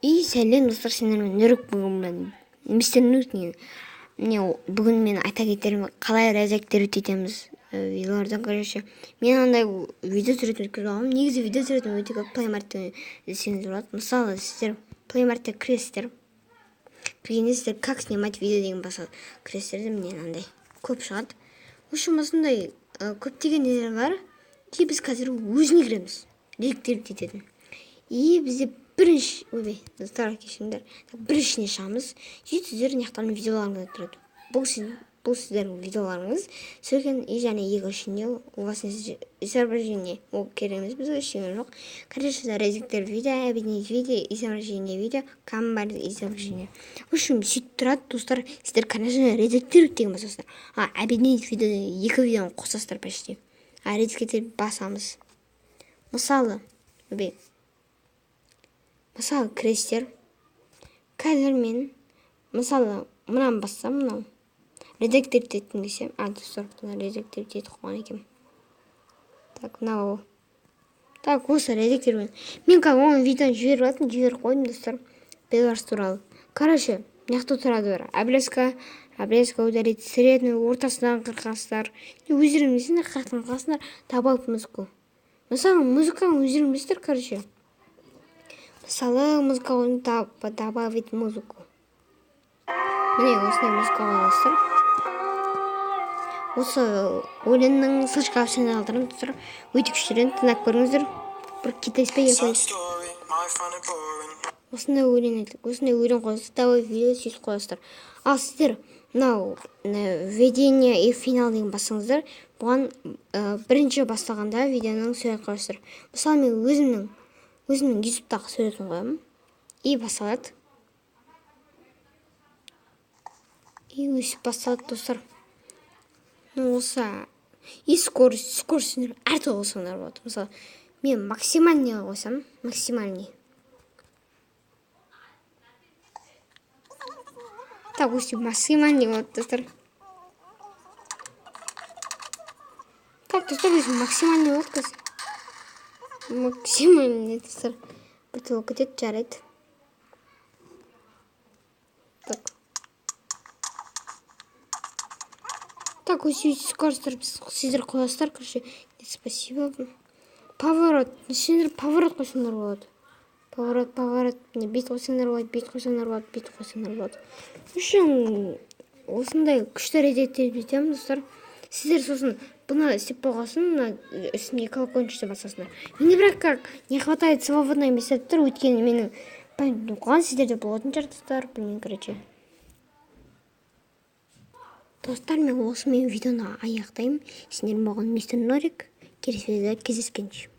И сәлем достар, сендермен Нұрек бүгін мистер Нұрек. Міне бүгін мен айта кетерім қалай розетктер өтетеміз видеолардан. Короче, мен андай видео түсіретін өткізіп аламын. Негізі видео түсіретін өте көп Play Market десеңіз болады. Мысалы сіздер Play Market кіресіздер. Кіргенде сіздер как снимать видео деген басқа кіресіздер. Міне андай көп шығады. В общем, осындай көптеген нелер бар. И біз қазір өзіне кіреміз. Розеттер өтететін. И бізде бірінші, достар, кешіңдер, біріншіне шығамыз. Сіздер наяқтан видеоларыңыз тұрады. Бұл сіздердің видеоларыңыз. Сөйген и және екіншінде у вас изображение. Ол кереміз бізге ештеңе жоқ. Короче, розеттер видео, объединить видео, изображение видео, камера изображение. В общем, сөйтіп тұрады, достар. Сіздер, конечно, розеттер деген басасыздар. Объединить видео екі видеоны қосасыздар почти. Розеттер басамыз. Мысалы кіресіздер. Қазір мен мысалы мынаны бассам, мынау редактор ететін десем, достар, редактор ететін қойған екем. Так, мынау. Так, осы редактормен мен оны видеоны жіберіп қойдым, достар. Беларусь туралы. Короче, мынақты тұрады бар. Обрезка удалить средную, ортасынан қырқасыздар. Өздеріңізден қырқасыздар, табалып музыку. Мысалы музыканы өздеріңіздер, короче. Мысалы музыканы добавить музыку. Міне осындай музыка қойыңыздар. Осы өлеңнің ссылочка алдырып тұр. Өте күштерін тыңдап көріңіздер. Бір китайспен yapayım. Осындай өлең қойыңыздар. Давай видео сөйтіп қойыңыздар. Ал сіздер мынау введение и финал деген басыңыздар. Бұған бірінші бастағанда видеоның сурет қойыңыздар. Мысалы мен өзімнің ютубтағы суретін қоямын. И басталады. И өсіп басталады, достар. Осы и скорость әртүрлі қойсаңдар болады. Мысалы мен максимальный қойсам, максимальный. Так, өсіп максимальный болады, достар. Так, достар, өсіп максимальный болады қазір. Максимальный, достар. Біртілі кетеді, жарайды. Так, өсіп скоростар сіздер қойасыздар, короче. Спасибо. Поворот. Сендер поворот қойсаңдар болады. Поворот. Бет қойсаңдар болады. Үшін осындай күшті редактор етемін, достар. Сіздер сосын бұны істеп болғасын, үстіне колокольчикті басасыңдар. Менде бірақ не хватает свободной места тұр, өйткені менің қоған сіздерде болатын шығар, достар. Білмеймін, короче. Достар, мен осымен видеоны аяқтаймын. Сендер болған мистер Нұрек. Келесі видеода кездескенше.